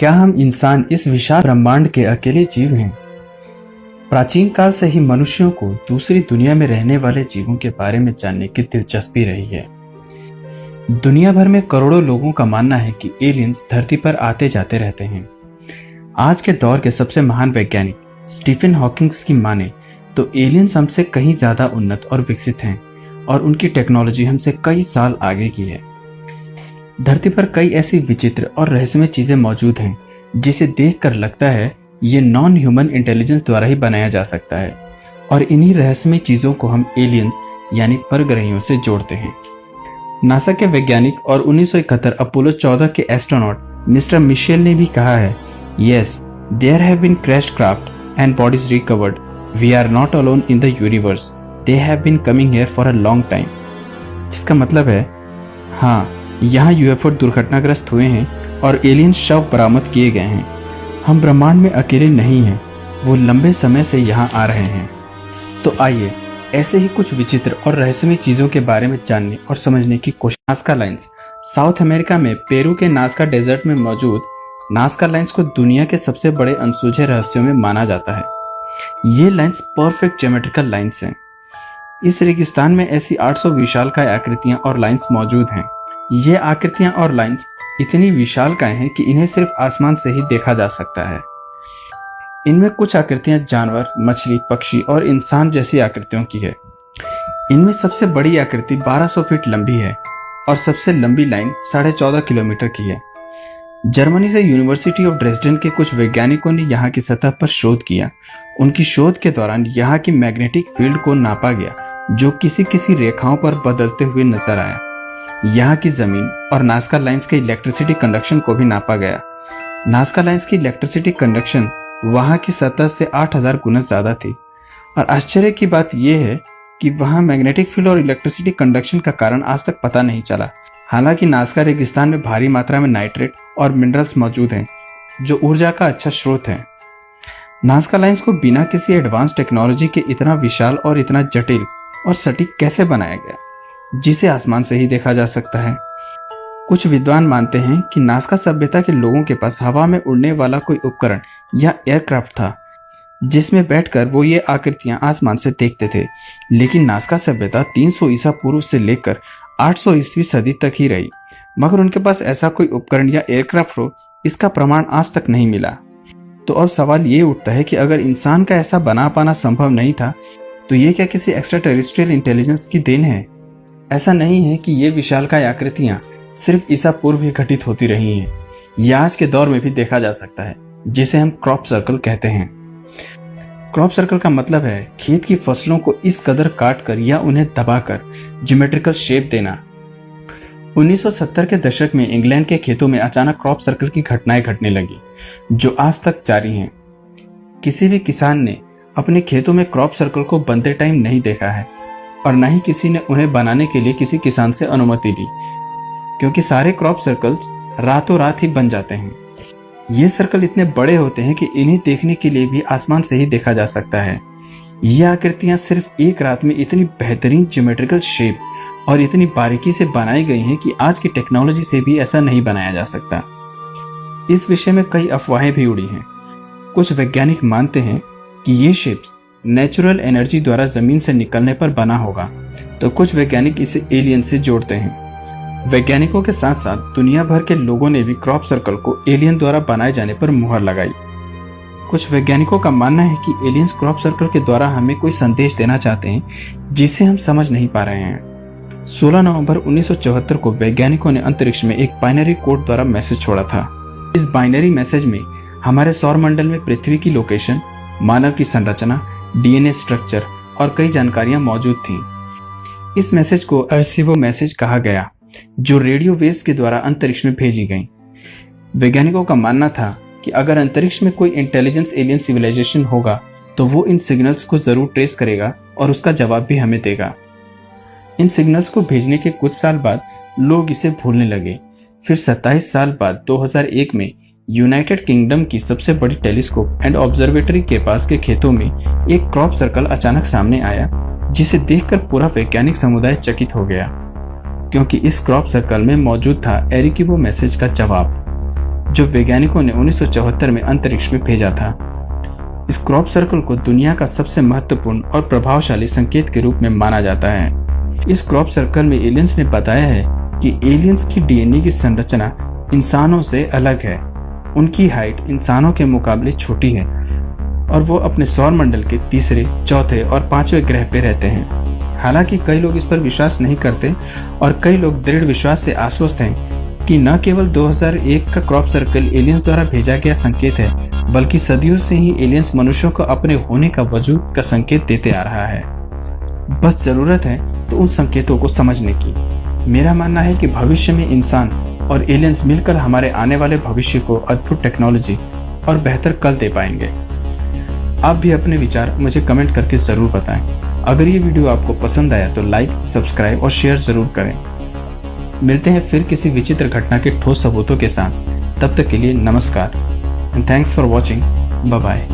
क्या हम इंसान इस विशाल ब्रह्मांड के अकेले जीव हैं? प्राचीन काल से ही मनुष्यों को दूसरी दुनिया में रहने वाले जीवों के बारे में जानने की दिलचस्पी रही है। दुनिया भर में करोड़ों लोगों का मानना है कि एलियंस धरती पर आते जाते रहते हैं। आज के दौर के सबसे महान वैज्ञानिक स्टीफन हॉकिंग की माने तो एलियंस हमसे कहीं ज्यादा उन्नत और विकसित हैं और उनकी टेक्नोलॉजी हमसे कई साल आगे की है। धरती पर कई ऐसी विचित्र और रहस्यमय चीजें मौजूद हैं जिसे देखकर लगता है ये नॉन ह्यूमन इंटेलिजेंस द्वारा ही बनाया जा सकता है, और इन्हीं रहस्यमय चीजों को हम एलियंस यानी परग्रहियों से जोड़ते हैं। नासा के वैज्ञानिक और 1971 अपोलो 14 के एस्ट्रोनॉट मिस्टर मिशेल ने भी कहा है, yes there have been crashed craft and bodies recovered, we are not alone in the universe, they have been coming here for a long time. जिसका मतलब है हाँ, यहाँ यूएफओ दुर्घटनाग्रस्त हुए हैं और एलियन शव बरामद किए गए हैं। हम ब्रह्मांड में अकेले नहीं हैं, वो लंबे समय से यहाँ आ रहे हैं। तो आइए ऐसे ही कुछ विचित्र और रहस्यमय चीजों के बारे में जानने और समझने की कोशिश। नास्का लाइन्स साउथ अमेरिका में पेरू के नास्का डेजर्ट में मौजूद नास्का लाइन्स को दुनिया के सबसे बड़े अनसुलझे रहस्यों में माना जाता है। ये लाइन्स परफेक्ट ज्योमेट्रिकल लाइन्स हैं। इस रेगिस्तान में ऐसी 800 विशालकाय आकृतियां और लाइन्स मौजूद हैं। ये आकृतियां और लाइन्स इतनी विशालकाय हैं कि इन्हें सिर्फ आसमान से ही देखा जा सकता है। इनमें कुछ आकृतियां जानवर, मछली, पक्षी और इंसान जैसी आकृतियों की है। इनमें सबसे बड़ी आकृति 1200 फीट लंबी है और सबसे लंबी लाइन 14.5 किलोमीटर की है। जर्मनी से यूनिवर्सिटी ऑफ ड्रेसडेन के कुछ वैज्ञानिकों ने यहाँ की सतह पर शोध किया। उनकी शोध के दौरान यहाँ की मैग्नेटिक फील्ड को नापा गया, जो किसी किसी रेखाओं पर बदलते हुए नजर आया। यहाँ की जमीन और नास्का लाइन्स के इलेक्ट्रिसिटी कंडक्शन को भी नापा गया। नास्का लाइन्स की इलेक्ट्रिसिटी कंडक्शन वहाँ की सतह से 8000 गुना ज्यादा थी। और आश्चर्य की बात यह है कि वहाँ मैग्नेटिक फील्ड और इलेक्ट्रिसिटी कंडक्शन का कारण आज तक पता नहीं चला। हालांकि नास्का रेगिस्तान में भारी मात्रा में नाइट्रेट और मिनरल्स मौजूद हैं, जो ऊर्जा का अच्छा स्रोत है। नास्का लाइन्स को बिना किसी एडवांस टेक्नोलॉजी के इतना विशाल और इतना जटिल और सटीक कैसे बनाया गया, जिसे आसमान से ही देखा जा सकता है। कुछ विद्वान मानते हैं कि नास्का सभ्यता के लोगों के पास हवा में उड़ने वाला कोई उपकरण या एयरक्राफ्ट था, जिसमें बैठकर वो ये आकृतियां आसमान से देखते थे। लेकिन नास्का सभ्यता 300 ईसा पूर्व से लेकर 800 ईस्वी सदी तक ही रही, मगर उनके पास ऐसा कोई उपकरण या एयरक्राफ्ट हो, इसका प्रमाण आज तक नहीं मिला। तो अब सवाल ये उठता है कि अगर इंसान का ऐसा बना पाना संभव नहीं था, तो ये क्या किसी एक्स्ट्रा टेरेस्ट्रियल इंटेलिजेंस की देन है? ऐसा नहीं है कि ये विशालकाय आकृतियां सिर्फ ईसा पूर्व ही घटित होती रही हैं। यह आज के दौर में भी देखा जा सकता है, जिसे हम क्रॉप सर्कल कहते हैं। क्रॉप सर्कल का मतलब है खेत की फसलों को इस कदर काटकर या उन्हें दबाकर ज्योमेट्रिकल शेप देना। 1970 के दशक में इंग्लैंड के खेतों में अचानक क्रॉप सर्कल की घटनाएं घटने लगी, जो आज तक जारी हैं। किसी भी किसान ने अपने खेतों में क्रॉप सर्कल को बनते टाइम नहीं देखा है, और न ही किसी ने उन्हें बनाने के लिए किसी किसान से अनुमति ली, क्योंकि सारे क्रॉप सर्कल्स रातों रात ही बन जाते हैं। ये सर्कल इतने बड़े होते हैं कि इन्हें देखने के लिए भी आसमान से ही देखा जा सकता है। ये आकृतियां सिर्फ एक रात में इतनी बेहतरीन ज्योमेट्रिकल शेप और इतनी बारीकी से बनाई गई हैं कि आज की टेक्नोलॉजी से भी ऐसा नहीं बनाया जा सकता। इस विषय में कई अफवाहें भी उड़ी हैं। कुछ वैज्ञानिक मानते हैं कि ये शेप्स नेचुरल एनर्जी द्वारा जमीन से निकलने पर बना होगा, तो कुछ वैज्ञानिक इसे एलियन से जोड़ते हैं। वैज्ञानिकों के साथ साथ दुनिया भर के लोगों ने भी क्रॉप सर्कल को एलियन द्वारा बनाए जाने पर मुहर लगाई। कुछ वैज्ञानिकों का मानना है कि एलियंस क्रॉप सर्कल के द्वारा हमें कोई संदेश देना चाहते हैं, जिसे हम समझ नहीं पा रहे हैं। 16 नवंबर 1974 को वैज्ञानिकों ने अंतरिक्ष में एक बाइनरी कोड द्वारा मैसेज छोड़ा था। इस बाइनरी मैसेज में हमारे सौर मंडल में पृथ्वी की लोकेशन, मानव की संरचना, डीएनए स्ट्रक्चर और कई जानकारियां मौजूद थीं। इस मैसेज को अर्सिवो मैसेज कहा गया, जो रेडियो वेव्स के द्वारा अंतरिक्ष में भेजी गई। वैज्ञानिकों का मानना था कि अगर अंतरिक्ष में कोई इंटेलिजेंस एलियन सिविलाइजेशन होगा, तो वो इन सिग्नल्स को जरूर ट्रेस करेगा और उसका जवाब भी हमें देगा। इन सिग्नल्स को भेजने के कुछ साल बाद लोग इसे भूलने लगे। फिर 27 साल बाद 2001 में यूनाइटेड किंगडम की सबसे बड़ी टेलीस्कोप एंड ऑब्जर्वेटरी के पास के खेतों में एक क्रॉप सर्कल अचानक सामने आया, जिसे देखकर पूरा वैज्ञानिक समुदाय चकित हो गया, क्योंकि इस क्रॉप सर्कल में मौजूद था एरिकिबो मैसेज का जवाब। जो वैज्ञानिकों ने 1974 में अंतरिक्ष में भेजा था। इस क्रॉप सर्कल को दुनिया का सबसे महत्वपूर्ण और प्रभावशाली संकेत के रूप में माना जाता है। इस क्रॉप सर्कल में एलियंस ने बताया है कि एलियंस की डीएनए की संरचना इंसानों से अलग है। उनकी हाइट इंसानों के मुकाबले छोटी है और वो अपने सौर मंडल के तीसरे, चौथे और पांचवें ग्रह पे रहते हैं। हालांकि कई लोग इस पर विश्वास नहीं करते और कई लोग दृढ़ विश्वास से आश्वस्त हैं कि न केवल 2001 का क्रॉप सर्कल एलियंस द्वारा भेजा गया संकेत है, बल्कि सदियों से ही एलियंस मनुष्यों को अपने होने का वजूद का संकेत देते आ रहा है। बस जरूरत है तो उन संकेतों को समझने की। मेरा मानना है कि भविष्य में इंसान और एलियंस मिलकर हमारे आने वाले भविष्य को अद्भुत टेक्नोलॉजी और बेहतर कल दे पाएंगे। आप भी अपने विचार मुझे कमेंट करके जरूर बताएं। अगर ये वीडियो आपको पसंद आया तो लाइक, सब्सक्राइब और शेयर जरूर करें। मिलते हैं फिर किसी विचित्र घटना के ठोस सबूतों के साथ। तब तक के लिए नमस्कार and thanks for watching. Bye bye.